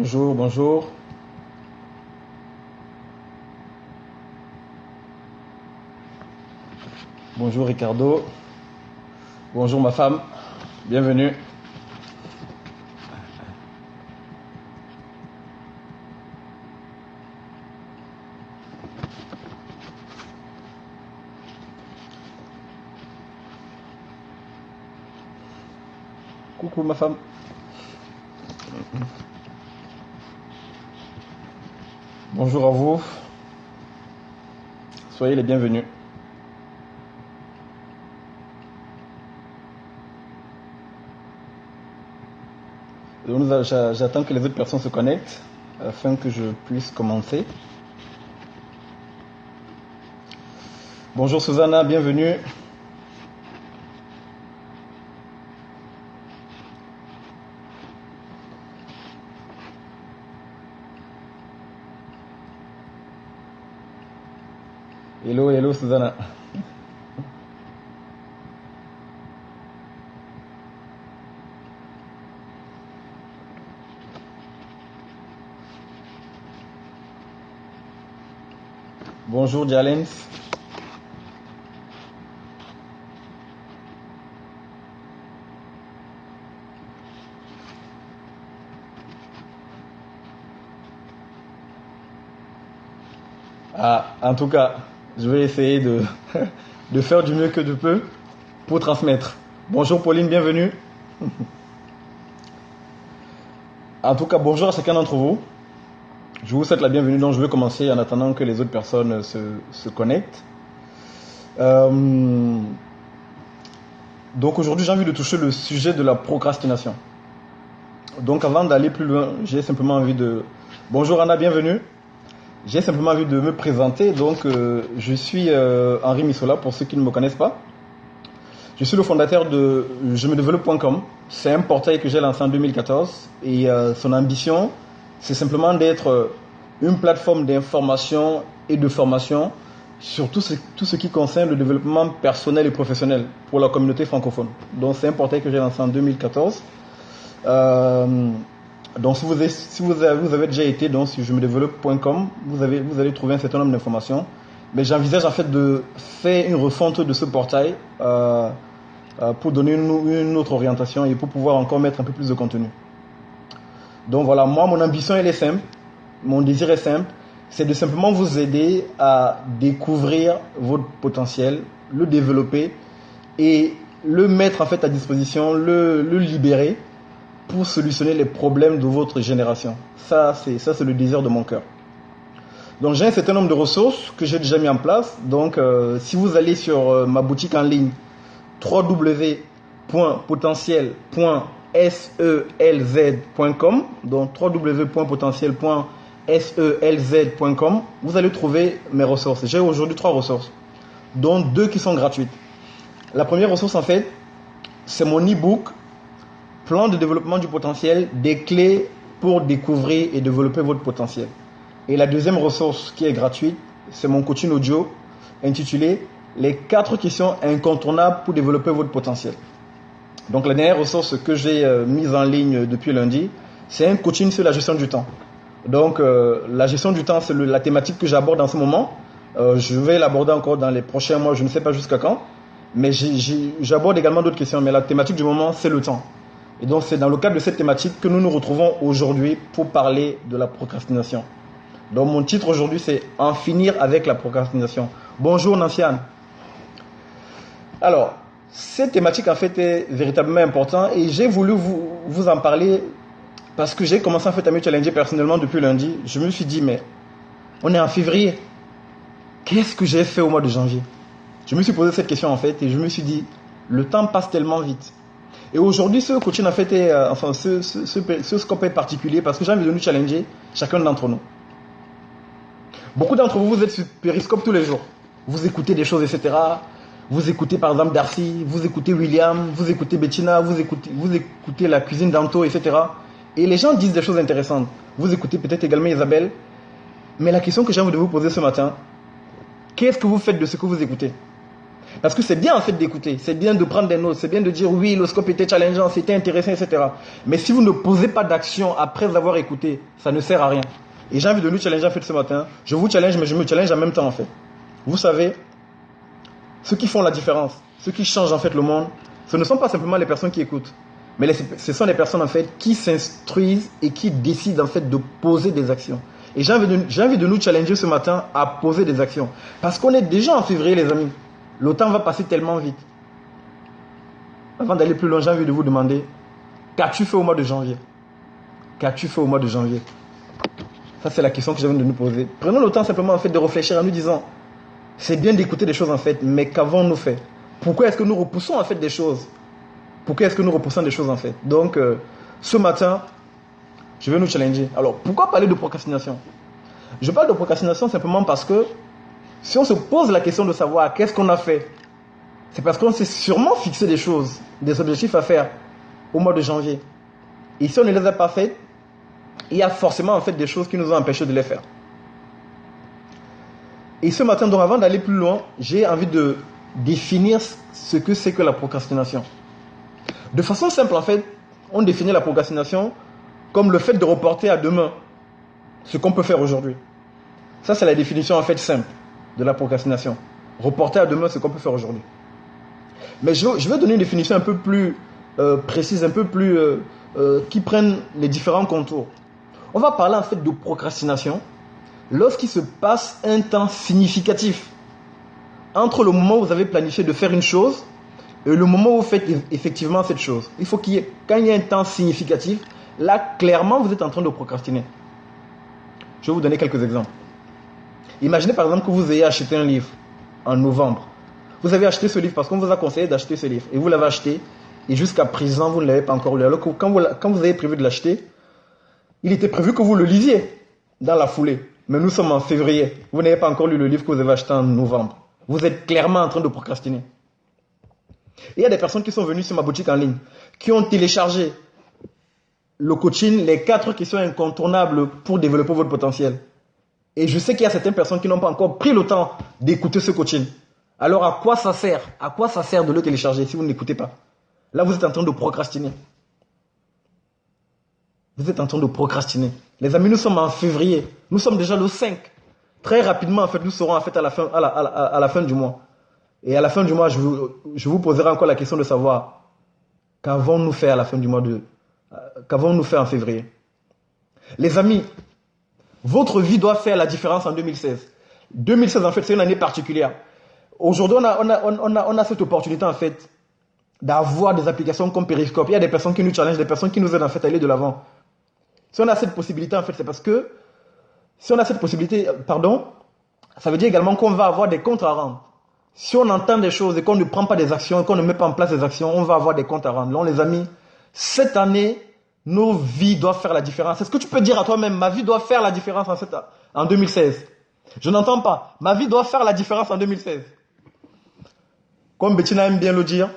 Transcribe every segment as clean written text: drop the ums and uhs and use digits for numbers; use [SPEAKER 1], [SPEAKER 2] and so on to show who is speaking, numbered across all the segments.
[SPEAKER 1] Bonjour, bonjour. Bonjour Ricardo. Bonjour ma femme. Bienvenue. Coucou ma femme. Bonjour à vous. Soyez les bienvenus. J'attends que les autres personnes se connectent afin que je puisse commencer. Bonjour Susanna, bienvenue. Hello, hello Susanna. Bonjour Jalens. En tout cas, je vais essayer de faire du mieux que je peux pour transmettre. Bonjour Pauline, bienvenue. En tout cas, bonjour à chacun d'entre vous. Je vous souhaite la bienvenue, donc je vais commencer en attendant que les autres personnes se connectent. Donc aujourd'hui, j'ai envie de toucher le sujet de la procrastination. Donc avant d'aller plus loin, j'ai simplement envie de... Bonjour Anna, bienvenue. J'ai simplement envie de me présenter. Donc je suis Henri Missola, pour ceux qui ne me connaissent pas. Je suis le fondateur de jemedéveloppe.com. C'est un portail que j'ai lancé en 2014 et son ambition, c'est simplement d'être une plateforme d'information et de formation sur tout ce qui concerne le développement personnel et professionnel pour la communauté francophone. Donc c'est un portail que j'ai lancé en 2014. Donc si vous avez déjà été donc, sur jemedéveloppe.com, vous allez trouver un certain nombre d'informations. Mais j'envisage en fait de faire une refonte de ce portail pour donner une autre orientation et pour pouvoir encore mettre un peu plus de contenu. Donc voilà, moi mon ambition elle est simple, mon désir est simple, c'est de simplement vous aider à découvrir votre potentiel, le développer et le mettre en fait à disposition, le libérer pour solutionner les problèmes de votre génération. Ça c'est le désir de mon cœur. Donc j'ai un certain nombre de ressources que j'ai déjà mis en place. Donc si vous allez sur ma boutique en ligne www.potentiel.selz.com, donc www.potentiel.selz.com, vous allez trouver mes ressources. J'ai aujourd'hui 3 ressources, dont 2 qui sont gratuites. La première ressource en fait, c'est mon e-book Plan de développement du potentiel, des clés pour découvrir et développer votre potentiel. Et la deuxième ressource qui est gratuite, c'est mon coaching audio intitulé Les 4 questions incontournables pour développer votre potentiel. Donc la dernière ressource que j'ai mise en ligne depuis lundi, c'est un coaching sur la gestion du temps. Donc la gestion du temps, c'est la thématique que j'aborde en ce moment. Je vais l'aborder encore dans les prochains mois, je ne sais pas jusqu'à quand. Mais j'aborde également d'autres questions, mais la thématique du moment, c'est le temps. Et donc c'est dans le cadre de cette thématique que nous nous retrouvons aujourd'hui pour parler de la procrastination. Donc mon titre aujourd'hui, c'est « En finir avec la procrastination ». Bonjour Nanciane. Alors, cette thématique en fait est véritablement importante et j'ai voulu vous en parler parce que j'ai commencé en fait à me challenger personnellement depuis lundi. Je me suis dit, mais on est en février. Qu'est-ce que j'ai fait au mois de janvier? Je me suis posé cette question en fait et je me suis dit, le temps passe tellement vite. Et aujourd'hui, ce coaching en fait est, ce scope est particulier parce que j'ai envie de nous challenger chacun d'entre nous. Beaucoup d'entre vous, vous êtes sur Periscope tous les jours. Vous écoutez des choses, etc. Vous écoutez par exemple Darcy, vous écoutez William, vous écoutez Bettina, vous écoutez la cuisine d'Anto, etc. Et les gens disent des choses intéressantes. Vous écoutez peut-être également Isabelle. Mais la question que j'ai envie de vous poser ce matin, qu'est-ce que vous faites de ce que vous écoutez? Parce que c'est bien en fait d'écouter, c'est bien de prendre des notes, c'est bien de dire oui, le scope était challengeant, c'était intéressant, etc. Mais si vous ne posez pas d'action après avoir écouté, ça ne sert à rien. Et j'ai envie de nous challenger en fait ce matin. Je vous challenge, mais je me challenge en même temps en fait. Vous savez, ceux qui font la différence, ceux qui changent en fait le monde, ce ne sont pas simplement les personnes qui écoutent, mais ce sont les personnes en fait qui s'instruisent et qui décident en fait de poser des actions. Et j'ai envie de nous challenger ce matin à poser des actions. Parce qu'on est déjà en février les amis. Le temps va passer tellement vite. Avant d'aller plus loin, j'ai envie de vous demander, qu'as-tu fait au mois de janvier? Qu'as-tu fait au mois de janvier? Ça, c'est la question que j'ai envie de nous poser. Prenons le temps simplement en fait de réfléchir en nous disant, c'est bien d'écouter des choses en fait, mais qu'avons-nous fait? Pourquoi est-ce que nous repoussons en fait des choses? Pourquoi est-ce que nous repoussons des choses en fait? Donc, ce matin, je vais nous challenger. Alors, pourquoi parler de procrastination? Je parle de procrastination simplement parce que si on se pose la question de savoir qu'est-ce qu'on a fait, c'est parce qu'on s'est sûrement fixé des choses, des objectifs à faire au mois de janvier. Et si on ne les a pas faites, il y a forcément en fait des choses qui nous ont empêchés de les faire. Et ce matin, donc avant d'aller plus loin, j'ai envie de définir ce que c'est que la procrastination. De façon simple en fait, on définit la procrastination comme le fait de reporter à demain ce qu'on peut faire aujourd'hui. Ça c'est la définition en fait simple de la procrastination. Reporter à demain ce qu'on peut faire aujourd'hui. Mais je vais donner une définition un peu plus précise, un peu plus qui prenne les différents contours. On va parler en fait de procrastination lorsqu'il se passe un temps significatif entre le moment où vous avez planifié de faire une chose et le moment où vous faites effectivement cette chose. Il faut quand il y a un temps significatif, là clairement vous êtes en train de procrastiner. Je vais vous donner quelques exemples. Imaginez par exemple que vous ayez acheté un livre en novembre. Vous avez acheté ce livre parce qu'on vous a conseillé d'acheter ce livre. Et vous l'avez acheté et jusqu'à présent vous ne l'avez pas encore lu. Alors que quand vous avez prévu de l'acheter, il était prévu que vous le lisiez dans la foulée. Mais nous sommes en février. Vous n'avez pas encore lu le livre que vous avez acheté en novembre. Vous êtes clairement en train de procrastiner. Et il y a des personnes qui sont venues sur ma boutique en ligne, qui ont téléchargé le coaching, les 4 questions incontournables pour développer votre potentiel. Et je sais qu'il y a certaines personnes qui n'ont pas encore pris le temps d'écouter ce coaching. Alors à quoi ça sert? À quoi ça sert de le télécharger si vous n'écoutez pas? Là, vous êtes en train de procrastiner. Vous êtes en train de procrastiner. Les amis, nous sommes en février. Nous sommes déjà le 5. Très rapidement, en fait, nous serons en fait à la fin du mois. Et à la fin du mois, je vous poserai encore la question de savoir qu'avons-nous fait à la fin du mois qu'avons-nous fait en février? Les amis, votre vie doit faire la différence en 2016. 2016, en fait, c'est une année particulière. Aujourd'hui, on a cette opportunité, en fait, d'avoir des applications comme Periscope. Il y a des personnes qui nous challengent, des personnes qui nous aident, en fait, à aller de l'avant. Si on a cette possibilité, en fait, c'est parce que, si on a cette possibilité, ça veut dire également qu'on va avoir des comptes à rendre. Si on entend des choses et qu'on ne prend pas des actions, et qu'on ne met pas en place des actions, on va avoir des comptes à rendre. Donc, les amis, cette année, nos vies doivent faire la différence. Est-ce que tu peux dire à toi-même, ma vie doit faire la différence en 2016? Je n'entends pas. Ma vie doit faire la différence en 2016. Comme Bettina aime bien le dire,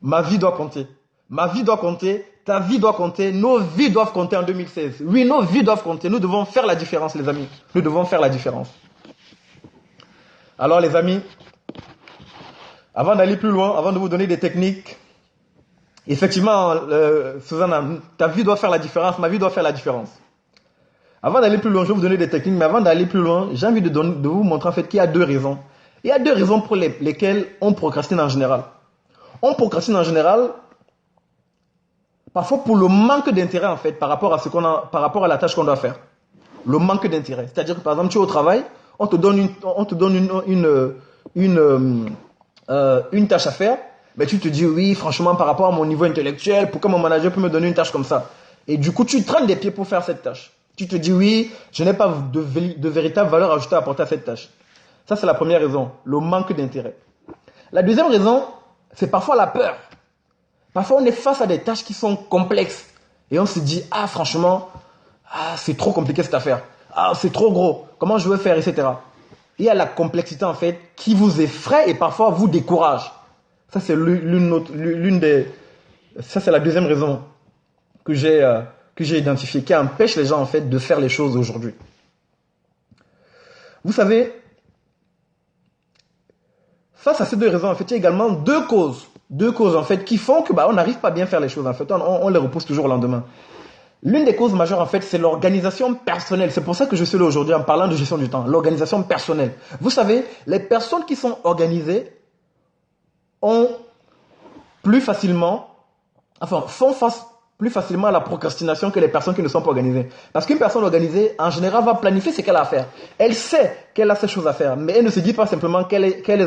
[SPEAKER 1] ma vie doit compter. Ma vie doit compter, ta vie doit compter, nos vies doivent compter en 2016. Oui, nos vies doivent compter. Nous devons faire la différence, les amis. Nous devons faire la différence. Alors, les amis, avant d'aller plus loin, avant de vous donner des techniques, effectivement, Susanna, ta vie doit faire la différence, ma vie doit faire la différence. Avant d'aller plus loin, je vais vous donner des techniques, mais avant d'aller plus loin, j'ai envie de vous montrer en fait qu'il y a 2 raisons. Il y a 2 raisons pour lesquelles on procrastine en général. On procrastine en général, parfois pour le manque d'intérêt en fait, par rapport à la tâche qu'on doit faire. Le manque d'intérêt. C'est-à-dire que par exemple, tu es au travail, on te donne une tâche à faire, mais tu te dis oui, franchement, par rapport à mon niveau intellectuel, pourquoi mon manager peut me donner une tâche comme ça? Et du coup, tu traînes des pieds pour faire cette tâche. Tu te dis oui, je n'ai pas de véritable valeur ajoutée à apporter à cette tâche. Ça, c'est la première raison, le manque d'intérêt. La deuxième raison, c'est parfois la peur. Parfois, on est face à des tâches qui sont complexes. Et on se dit, ah, franchement, c'est trop compliqué cette affaire. Ah, c'est trop gros. Comment je vais faire, etc. Il y a la complexité, en fait, qui vous effraie et parfois vous décourage. Ça, c'est ça, c'est la deuxième raison que j'ai identifiée, qui empêche les gens, en fait, de faire les choses aujourd'hui. Vous savez, face à ces deux raisons, en fait, il y a également deux causes. Deux causes, en fait, qui font que on n'arrive pas à bien faire les choses. En fait, on les repousse toujours au lendemain. L'une des causes majeures, en fait, c'est l'organisation personnelle. C'est pour ça que je suis là aujourd'hui en parlant de gestion du temps. L'organisation personnelle. Vous savez, les personnes qui sont organisées ont plus facilement, font face plus facilement à la procrastination que les personnes qui ne sont pas organisées. Parce qu'une personne organisée, en général, va planifier ce qu'elle a à faire. Elle sait qu'elle a ces choses à faire, mais elle ne se dit pas simplement qu'elle les a.